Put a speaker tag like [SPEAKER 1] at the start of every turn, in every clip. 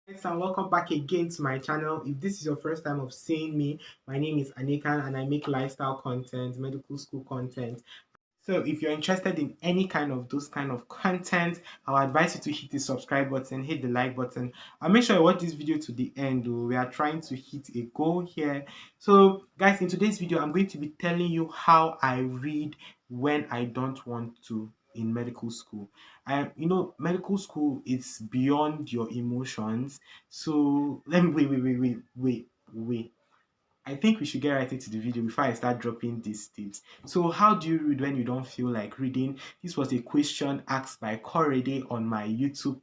[SPEAKER 1] Guys, and welcome back again to my channel. If this is your first time of seeing me, my name is Anekan and I make lifestyle content, medical school content. So if you're interested in any kind of those kind of content, I'll advise you to hit the subscribe button, hit the like button, and make sure you watch this video to the end. We are trying to hit a goal here. So guys, in today's video, I'm going to be telling you how I read when I don't want to in medical school. Medical school is beyond your emotions. So let me wait. I think we should get right into the video before I start dropping these tips. So how do you read when you don't feel like reading? This was a question asked by Korede on my YouTube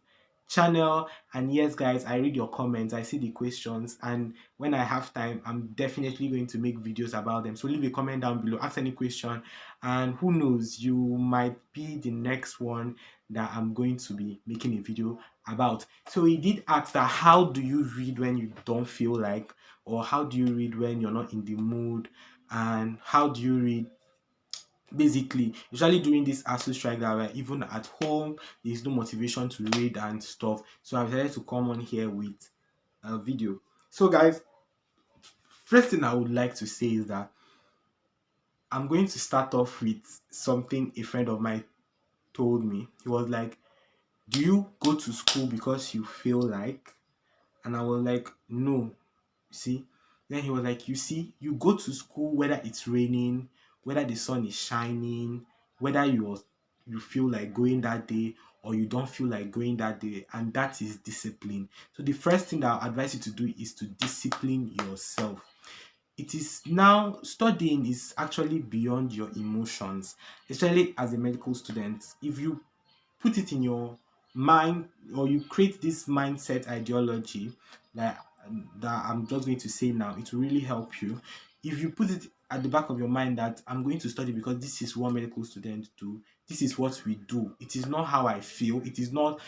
[SPEAKER 1] channel. And yes, guys, I read your comments, I see the questions, and when I have time, I'm definitely going to make videos about them. So leave a comment down below, ask any question, and who knows, you might be the next one that I'm going to be making a video about. So he did ask that how do you read when you don't feel like, or how do you read when you're not in the mood, and how do you read basically usually during this ASU strike that we're even at home, there's no motivation to read and stuff. So I've decided to come on here with a video. So guys, first thing I would like to say is that I'm going to start off with something a friend of mine told me. He was like, do you go to school because you feel like? And I was like, no. See, then he was like, you see, you go to school whether it's raining, whether the sun is shining, whether you feel like going that day or you don't feel like going that day, and that is discipline. So the first thing that I advise you to do is to discipline yourself. It is now studying is actually beyond your emotions, especially as a medical student. If you put it in your mind, or you create this mindset ideology that I'm just going to say now, it will really help you. If you put it at the back of your mind that I'm going to study because this is what medical students do, this is what we do, it is not how I feel, it is not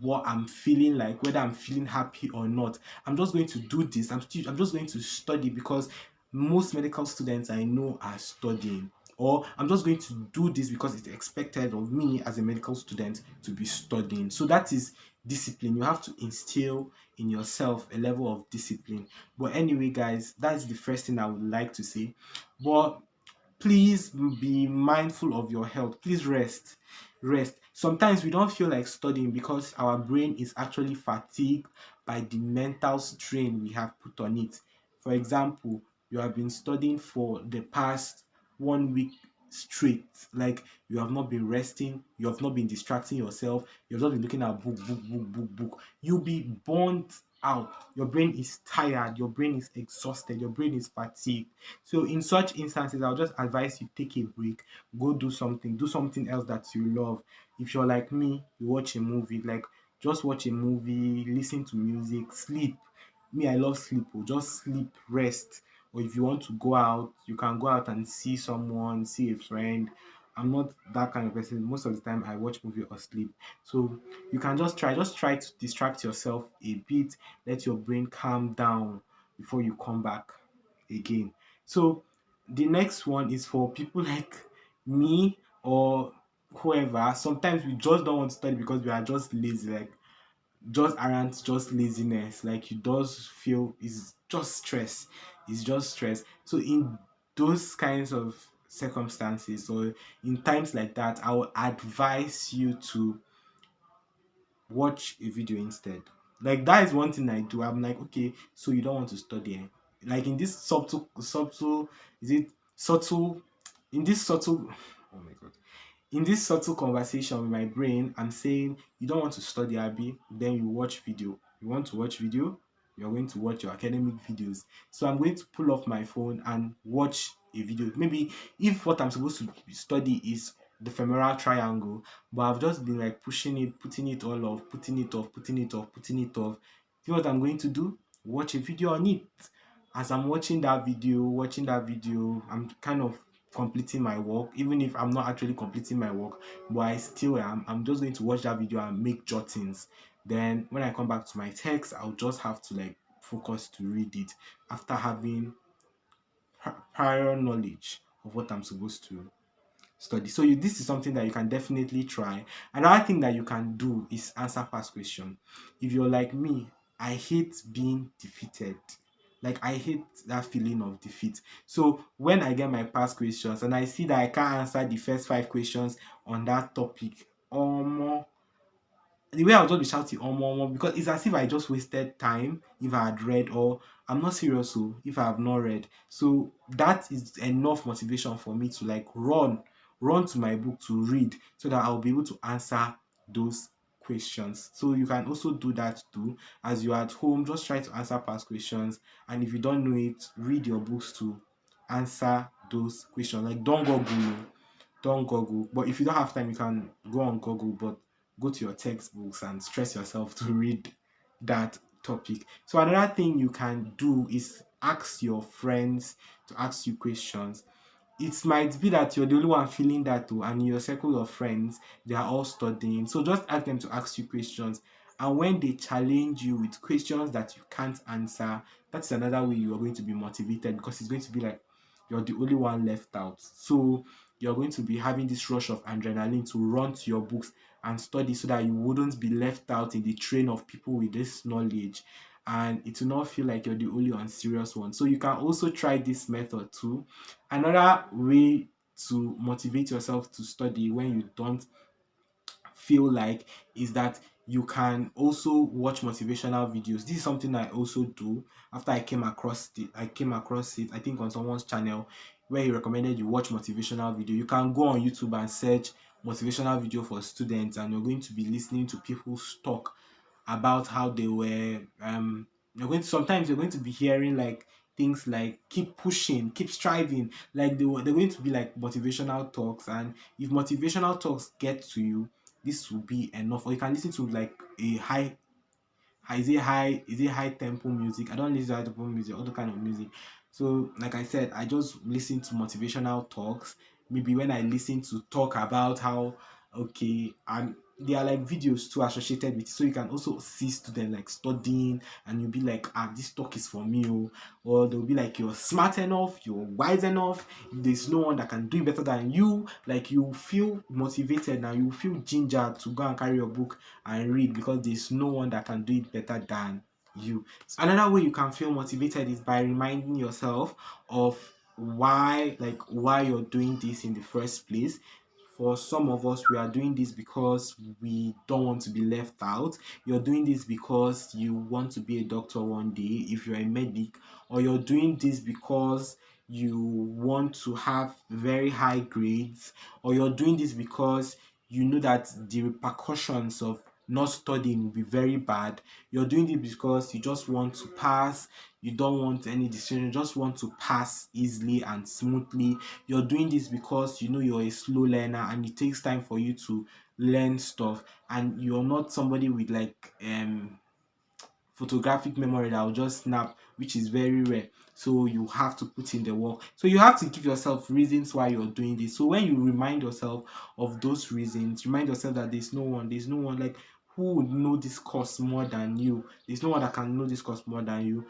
[SPEAKER 1] what I'm feeling like, whether I'm feeling happy or not. I'm just going to do this. I'm just going to study because most medical students I know are studying, or I'm just going to do this because it's expected of me as a medical student to be studying. So that is discipline. You have to instill in yourself a level of discipline. But anyway, guys, that's the first thing I would like to say. But please be mindful of your health. Please rest. Sometimes we don't feel like studying because our brain is actually fatigued by the mental strain we have put on it. For example, you have been studying for the past 1 week straight, like you have not been resting, you have not been distracting yourself, you have not been looking at book. You'll be burnt out. Your brain is tired, your brain is exhausted, your brain is fatigued. So in such instances, I'll just advise you take a break, go do something else that you love. If you're like me, you watch a movie, like just watch a movie, listen to music, sleep. Me, I love sleep. Just sleep, rest. Or if you want to go out, you can go out and see someone, see a friend. I'm not that kind of person. Most of the time, I watch movie or sleep. So you can just try to distract yourself a bit. Let your brain calm down before you come back again. So the next one is for people like me or whoever. Sometimes we just don't want to study because we are just lazy, like just aren't just laziness. Like you does feel it's just stress. So in those kinds of circumstances or in times like that, I would advise you to watch a video instead. Like that is one thing I do. I'm like, okay, so you don't want to study, eh? Like in this subtle, is it subtle? In this subtle, oh my god, in this subtle conversation with my brain, I'm saying you don't want to study, Abby. Then you watch video. You want to watch video, you're going to watch your academic videos. So I'm going to pull off my phone and watch a video. Maybe if what I'm supposed to study is the femoral triangle, but I've just been like pushing it, putting it all off, putting it off. You know what I'm going to do? Watch a video on it. As I'm watching that video, I'm kind of completing my work, even if I'm not actually completing my work, but I still am. I'm just going to watch that video and make jottings. Then when I come back to my text, I'll just have to like focus to read it after having prior knowledge of what I'm supposed to study. So this is something that you can definitely try. Another thing that you can do is answer past question. If you're like me, I hate being defeated. Like, I hate that feeling of defeat. So when I get my past questions and I see that I can't answer the first 5 questions on that topic, the way I'll just be shouting because it's as if I just wasted time if I had read, or I'm not serious, so if I have not read. So that is enough motivation for me to like run to my book to read so that I'll be able to answer those questions. So you can also do that too. As you're at home, just try to answer past questions, and if you don't know it, read your books to answer those questions. Like, don't Google. But if you don't have time, you can go on Google, but go to your textbooks and stress yourself to read that topic. So another thing you can do is ask your friends to ask you questions. It might be that you're the only one feeling that too, and in your circle of friends, they are all studying. So just ask them to ask you questions. And when they challenge you with questions that you can't answer, that's another way you are going to be motivated, because it's going to be like you're the only one left out. So you're going to be having this rush of adrenaline to run to your books and study so that you wouldn't be left out in the train of people with this knowledge, and it will not feel like you're the only unserious one. So you can also try this method too. Another way to motivate yourself to study when you don't feel like is that you can also watch motivational videos. This is something I also do after I came across it, I think on someone's channel, where he recommended you watch motivational video. You can go on YouTube and search motivational video for students, and you're going to be listening to people talk about how they were sometimes you're going to be hearing like things like keep pushing, keep striving. Like they're going to be like motivational talks, and if motivational talks get to you, this will be enough. Or you can listen to like a high tempo music. I don't listen to high tempo music, other kind of music. So like I said, I just listen to motivational talks. Maybe when I listen to talk about how, okay, and there are like videos too associated with it, so you can also see students like studying, and you'll be like, this talk is for me. Or they'll be like, you're smart enough, you're wise enough, there's no one that can do it better than you. Like, you feel motivated now, you feel ginger to go and carry your book and read, because there's no one that can do it better than you. So another way you can feel motivated is by reminding yourself of why you're doing this in the first place. For some of us, we are doing this because we don't want to be left out. You're doing this because you want to be a doctor one day if you're a medic, or you're doing this because you want to have very high grades, or you're doing this because you know that the repercussions of not studying will be very bad. You're doing it because you just want to pass. You don't want any decision. You just want to pass easily and smoothly. You're doing this because you know you're a slow learner and it takes time for you to learn stuff, and you're not somebody with like photographic memory that will just snap, which is very rare. So you have to put in the work. So you have to give yourself reasons why you're doing this. So when you remind yourself of those reasons, remind yourself that there's no one like who would know this course more than you. There's no one that can know this course more than you.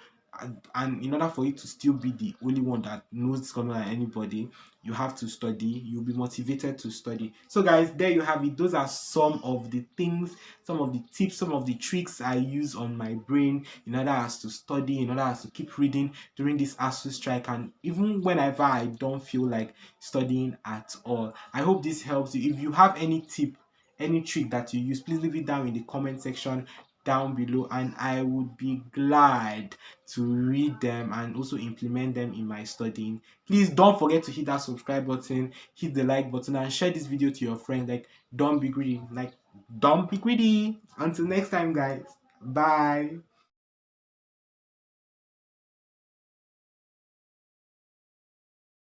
[SPEAKER 1] And in order for you to still be the only one that knows this course more than anybody, you have to study. You'll be motivated to study. So guys, there you have it. Those are some of the things, some of the tips, some of the tricks I use on my brain in order as to study, in order as to keep reading during this ASU strike, and even whenever I don't feel like studying at all. I hope this helps you. If you have any tip, any trick that you use, please leave it down in the comment section down below, and I would be glad to read them and also implement them in my studying. Please don't forget to hit that subscribe button, hit the like button, and share this video to your friends. Like, don't be greedy. Until next time, guys. Bye.